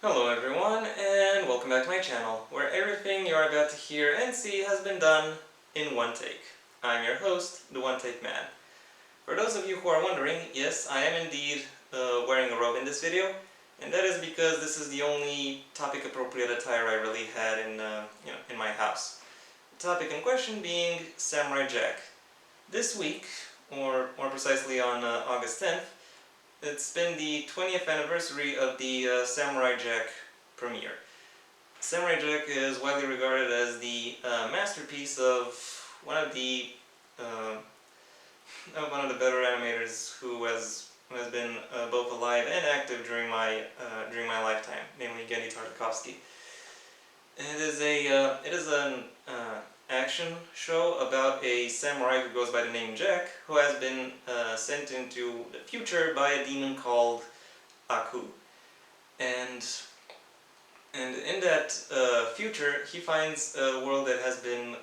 Hello everyone, and welcome back to my channel, where everything you're about to hear and see has been done in one take. I'm your host, the One Take Man. For those of you who are wondering, yes, I am indeed wearing a robe in this video, and that is because this is the only topic-appropriate attire I really had in my house. The topic in question being Samurai Jack. This week, or more precisely on August 10th, it's been the 20th anniversary of the Samurai Jack premiere. Samurai Jack is widely regarded as the masterpiece of one of the better animators who has been both alive and active during my lifetime, namely Genndy Tartakovsky. It is an action show about a samurai who goes by the name Jack, who has been sent into the future by a demon called Aku. And in that future, he finds a world that has been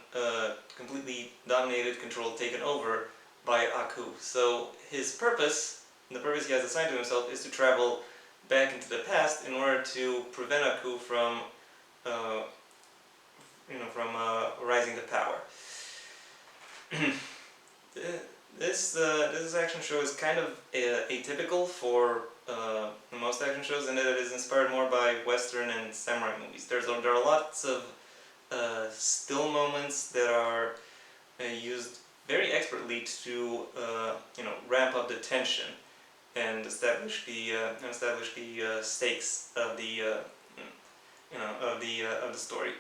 completely dominated, controlled, taken over by Aku. So his purpose, the purpose he has assigned to himself, is to travel back into the past in order to prevent Aku from rising to power. This action show is kind of atypical for most action shows in that it is inspired more by Western and samurai movies. There are lots of still moments that are used very expertly to ramp up the tension and establish the stakes of the story.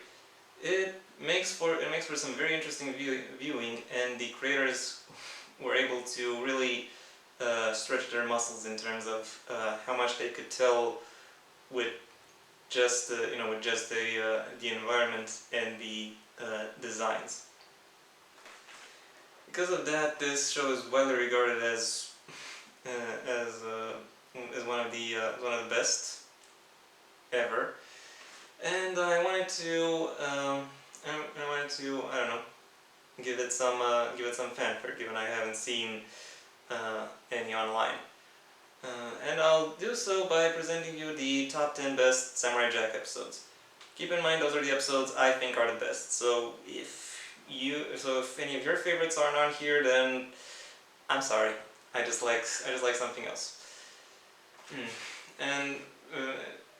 It makes for some very interesting viewing, and the creators were able to really stretch their muscles in terms of how much they could tell with just the environment and the designs. Because of that, this show is widely regarded as one of the best ever. And I wanted to I don't know, give it some fanfare, given I haven't seen any online. And I'll do so by presenting you the top 10 best Samurai Jack episodes. Keep in mind, those are the episodes I think are the best. So if any of your favorites aren't on here, then I'm sorry. I just like something else. And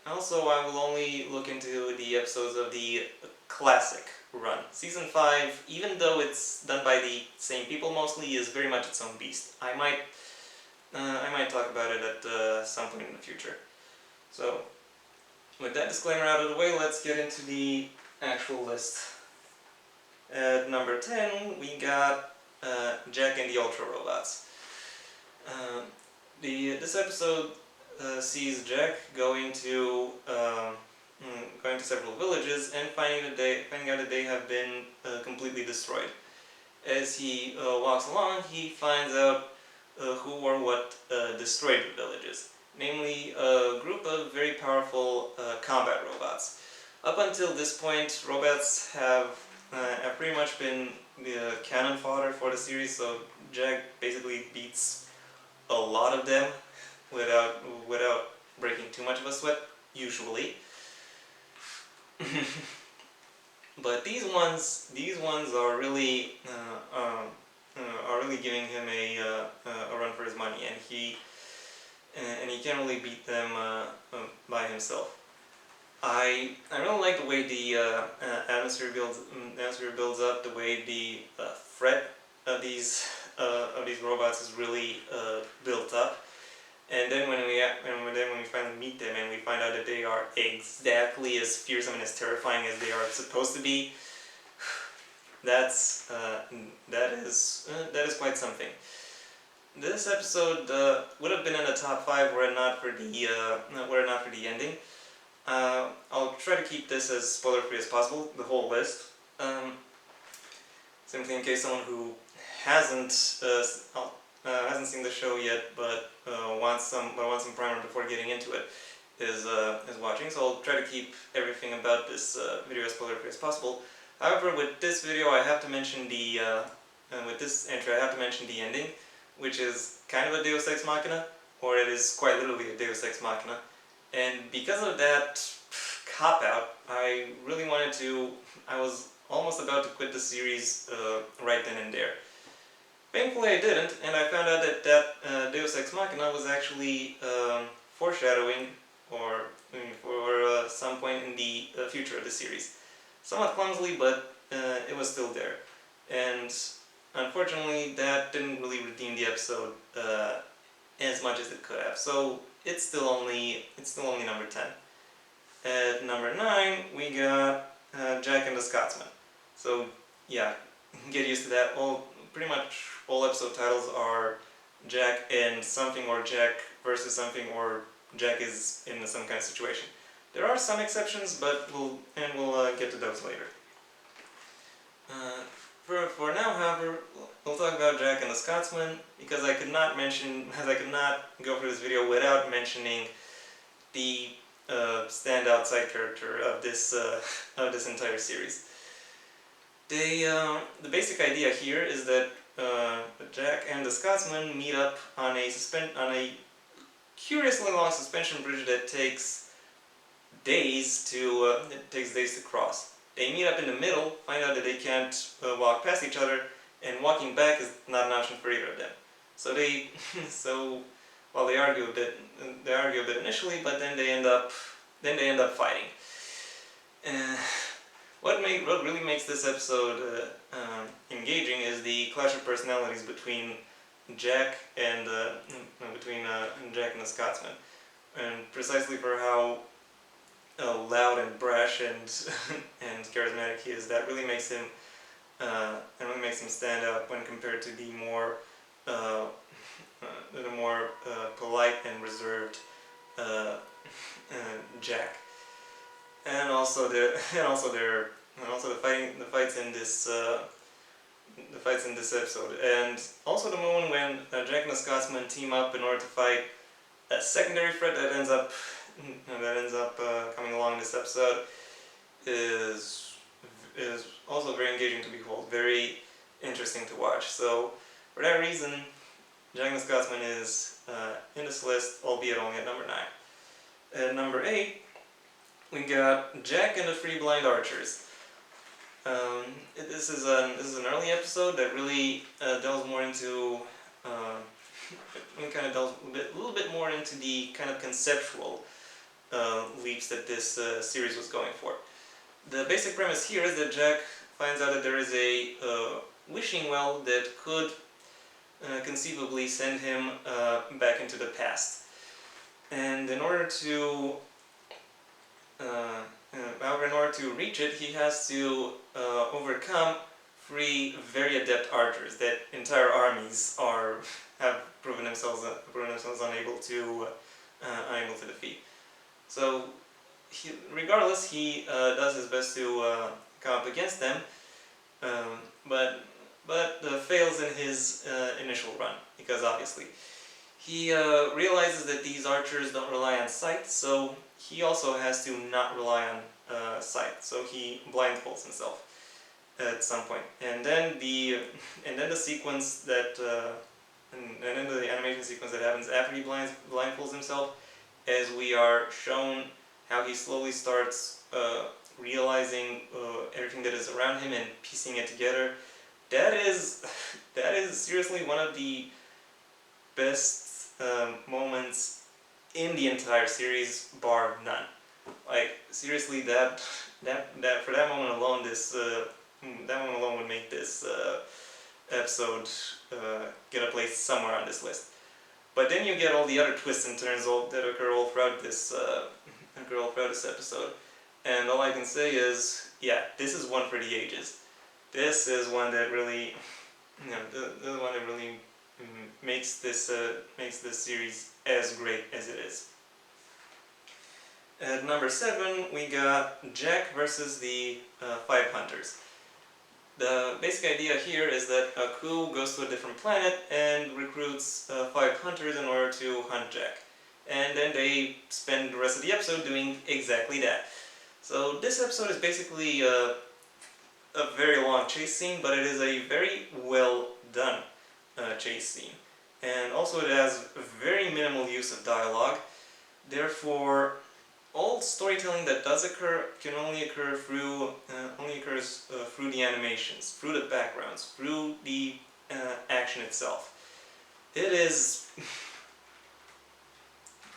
also, I will only look into the episodes of the classic run. Season 5, even though it's done by the same people mostly, is very much its own beast. I might talk about it at some point in the future. So, with that disclaimer out of the way, let's get into the actual list. At number 10, we got Jack and the Ultra Robots. This episode sees Jack going to several villages and finding out that they have been completely destroyed. As he walks along, he finds out who or what destroyed the villages, namely a group of very powerful combat robots. Up until this point, robots have pretty much been the cannon fodder for the series, so Jack basically beats a lot of them without breaking too much of a sweat, usually. But these ones are really giving him a run for his money, and he can't really beat them by himself. I really like the way the atmosphere builds up, the way the threat of these robots is really built up. And then when we finally meet them and we find out that they are exactly as fearsome and as terrifying as they are supposed to be, that is quite something. This episode would have been in the top 5 were it not for the ending. I'll try to keep this as spoiler-free as possible, the whole list. Simply in case someone who hasn't seen the show yet, but wants some primer before getting into it, is watching. So I'll try to keep everything about this video as spoiler-free as possible. However, with this video, I have to mention with this entry, I have to mention the ending, which is kind of a Deus Ex Machina, or it is quite literally a Deus Ex Machina. And because of that cop-out, I was almost about to quit the series right then and there. Thankfully I didn't, and I found out that Deus Ex Machina was actually foreshadowing for some point in the future of the series. Somewhat clumsily, but it was still there. And unfortunately, that didn't really redeem the episode as much as it could have. So it's still only number 10. At number 9, we got Jack and the Scotsman. So yeah, get used to that. Pretty much all episode titles are Jack and something, or Jack versus something, or Jack is in some kind of situation. There are some exceptions, but we'll get to those later. For now, however, we'll talk about Jack and the Scotsman, because I could not go through this video without mentioning the standout side character of this entire series. The basic idea here is that Jack and the Scotsman meet up on a curiously long suspension bridge that takes days to cross. They meet up in the middle, find out that they can't walk past each other, and walking back is not an option for either of them. So while they argue a bit initially, but then they end up fighting. What really makes this episode engaging is the clash of personalities between Jack and Jack and the Scotsman, and precisely for how loud and brash and and charismatic he is, that really makes him stand out when compared to the more polite and reserved Jack. And also the fights in this episode, and also the moment when Jack and the Scotsman team up in order to fight a secondary threat that ends up coming along this episode is also very engaging to behold, very interesting to watch. So for that reason, Jack and the Scotsman is in this list, albeit only at number 9. At number 8, we got Jack and the Three Blind Archers. This is an early episode that really delves more into a little bit more into the kind of conceptual leaps that this series was going for. The basic premise here is that Jack finds out that there is a wishing well that could conceivably send him back into the past. And in order to reach it, he has to overcome 3 very adept archers that entire armies have proven themselves unable to defeat. So, regardless, he does his best to come up against them, but fails in his initial run, because obviously he realizes that these archers don't rely on sight, so he also has to not rely on sight. So he blindfolds himself at some point, and then the sequence that and then the animation sequence that happens after he blindfolds himself, as we are shown how he slowly starts realizing everything that is around him and piecing it together. That is seriously one of the best moments in the entire series, bar none. Like, seriously, that for that moment alone, would make this episode get a place somewhere on this list. But then you get all the other twists and turns that occur all throughout this episode, and all I can say is, yeah, this is one for the ages. This is one that really, makes this series as great as it is. At number 7, we got Jack versus the 5 Hunters. The basic idea here is that a crew goes to a different planet and recruits 5 hunters in order to hunt Jack. And then they spend the rest of the episode doing exactly that. So this episode is basically a very long chase scene, but it is a very well done chase scene. And also it has very minimal use of dialogue. Therefore, all storytelling that does occur can only occur through only occurs through the animations, through the backgrounds, through the action itself. It is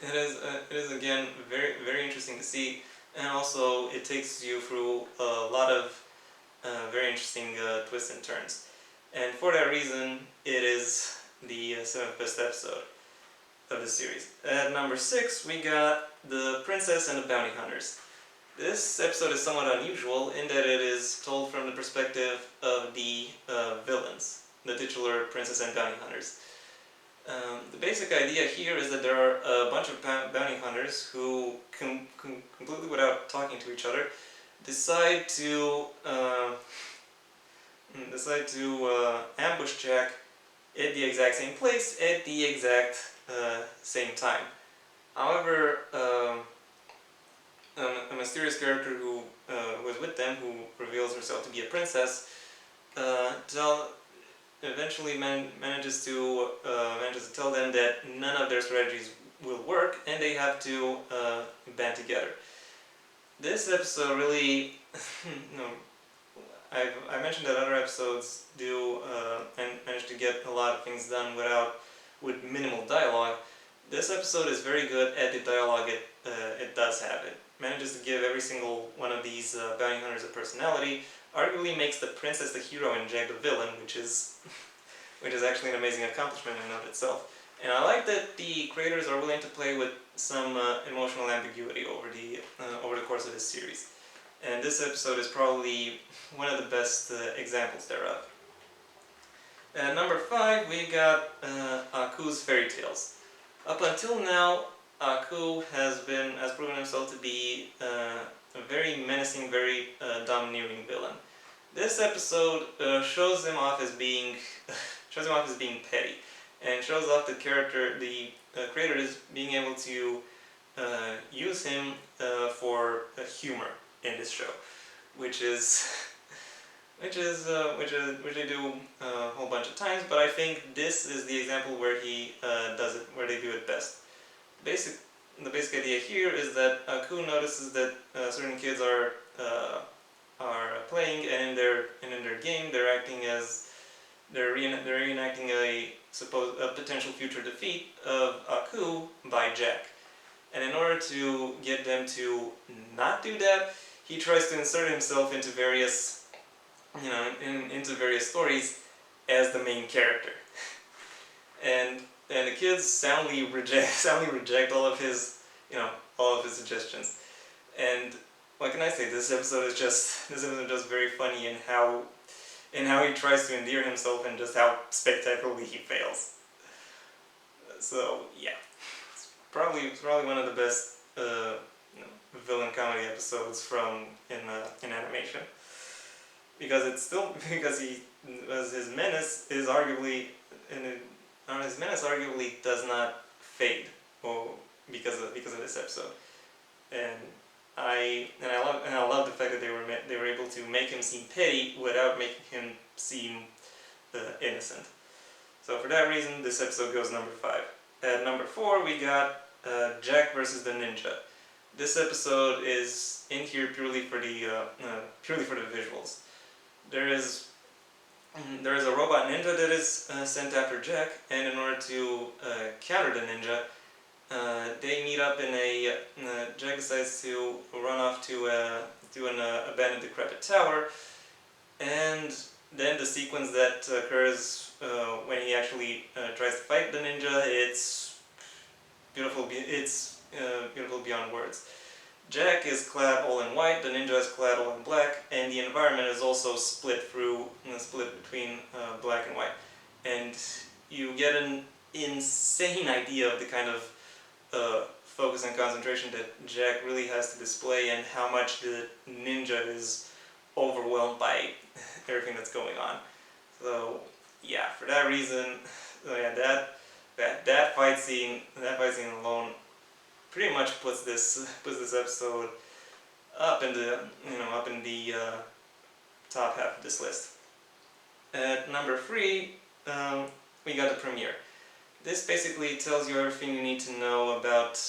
it is again very interesting to see, and also it takes you through a lot of very interesting twists and turns. And for that reason, it is the seventh best episode of the series. At number 6, we got The Princess and the Bounty Hunters. This episode is somewhat unusual in that it is told from the perspective of the villains, the titular princess and bounty hunters. The basic idea here is that there are a bunch of bounty hunters who, completely without talking to each other, decide to ambush Jack at the exact same place at the exact same time. However, a mysterious character who was with them, who reveals herself to be a princess, eventually manages to tell them that none of their strategies will work, and they have to band together. This episode really, I mentioned that other episodes do and manage to get a lot of things done with minimal dialogue. This episode is very good at the dialogue it does have. It manages to give every single one of these bounty hunters a personality. Arguably makes the princess the hero and Jack the villain, which is actually an amazing accomplishment in and of itself. And I like that the creators are willing to play with some emotional ambiguity over the course of this series. And this episode is probably one of the best examples thereof. At number 5, we got Aku's Fairy Tales. Up until now, Aku has proven himself to be a very menacing, very domineering villain. This episode shows him off as being petty, and shows off the creator as being able to use him for humor in this show, which they do a whole bunch of times. But I think this is the example where where they do it best. The basic idea here is that Aku notices that certain kids are playing, and in their game they're reenacting a potential future defeat of Aku by Jack. And in order to get them to not do that, he tries to insert himself into various stories as the main character. And the kids soundly reject all of his suggestions. And what can I say? This episode is just very funny in how he tries to endear himself and just how spectacularly he fails. So yeah, it's probably one of the best villain comedy episodes in animation, because his menace arguably does not fade because of this episode. And I love the fact that they were able to make him seem petty without making him seem innocent. So for that reason, this episode goes number 5. At number 4, we got Jack versus the Ninja. This episode is in here purely for the visuals. There is a robot ninja that is sent after Jack, and in order to counter the ninja, they meet up in Jack decides to run off to an abandoned decrepit tower, and then the sequence that occurs when he actually tries to fight the ninja, it's beautiful. It's beautiful beyond words. Jack is clad all in white, the ninja is clad all in black, and the environment is also split between black and white. And you get an insane idea of the kind of focus and concentration that Jack really has to display, and how much the ninja is overwhelmed by everything that's going on. So yeah, for that reason, that fight scene alone pretty much puts this episode up in the top half of this list. At number 3, we got the premiere. This basically tells you everything you need to know about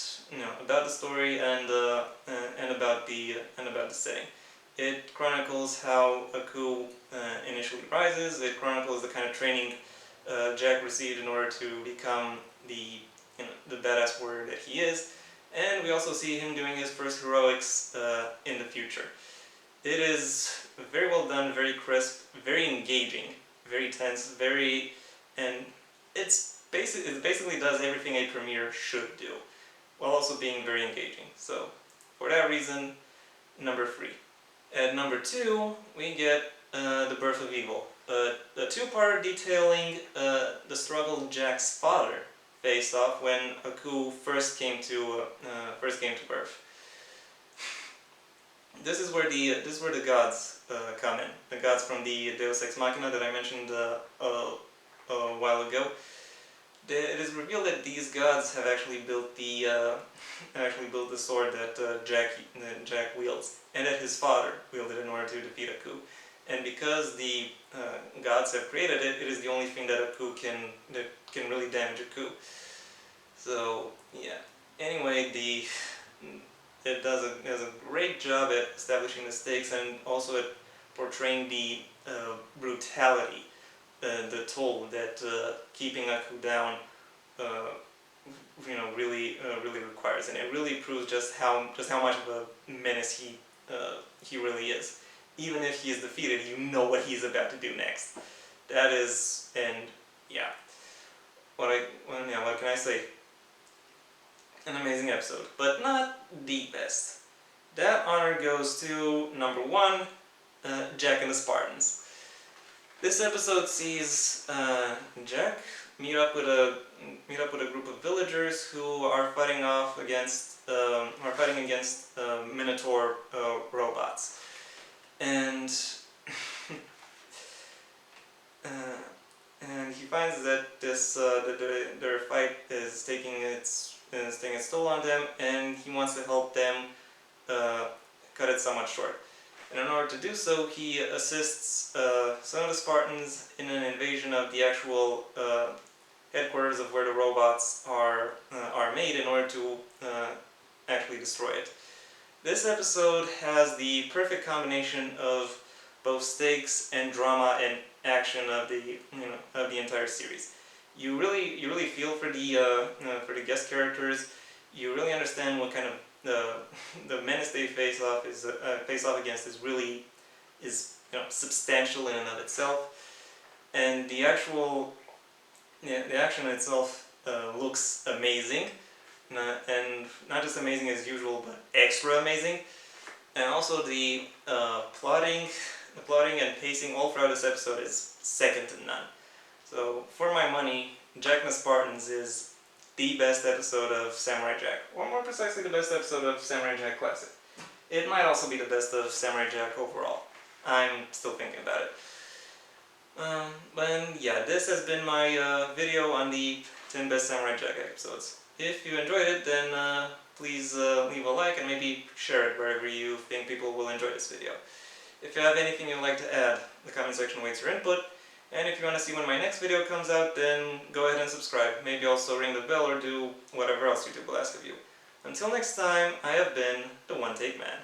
about the story and about the setting. It chronicles how a coup initially rises. It chronicles the kind of training Jack received in order to become the badass warrior that he is, and we also see him doing his first heroics in the future. It is very well done, very crisp, very engaging, very tense, and it basically does everything a premiere should do, while also being very engaging. So, for that reason, number 3. At number 2, we get The Birth of Evil, a two-parter detailing the struggle Jack's father faced off when a coup first came to birth. This is where the gods come in. The gods from the Deus Ex Machina that I mentioned a while ago. It is revealed that these gods have actually built the sword that Jack wields, and that his father wielded in order to defeat a coup. And because the gods have created it, it is the only thing that can really damage a coup. So yeah. Anyway, it does a great job at establishing the stakes and also at portraying the brutality, the toll that keeping a coup down, really requires, and it really proves just how much of a menace he really is. Even if he is defeated, you know what he's about to do next. That is, and yeah, what can I say? An amazing episode, but not the best. That honor goes to number 1, Jack and the Spartans. This episode sees Jack meet up with a group of villagers who are fighting against Minotaur robots, and and he finds that their fight is taking its toll on them, and he wants to help them cut it somewhat short. And in order to do so, he assists some of the Spartans in an invasion of the actual headquarters of where the robots are made in order to actually destroy it. This episode has the perfect combination of both stakes and drama and action of the entire series. You really feel for the guest characters. You really understand what kind of the menace they face off against is substantial in and of itself, and the action itself looks amazing, and not just amazing as usual, but extra amazing. And also the plotting and pacing all throughout this episode is second to none. So for my money, Jack and the Spartans is the best episode of Samurai Jack, or more precisely the best episode of Samurai Jack Classic. It might also be the best of Samurai Jack overall. I'm still thinking about it. But yeah, this has been my video on the 10 best Samurai Jack episodes. If you enjoyed it, then please leave a like and maybe share it wherever you think people will enjoy this video. If you have anything you'd like to add, the comment section awaits your input. And if you want to see when my next video comes out, then go ahead and subscribe. Maybe also ring the bell or do whatever else YouTube will ask of you. Until next time, I have been the One Take Man.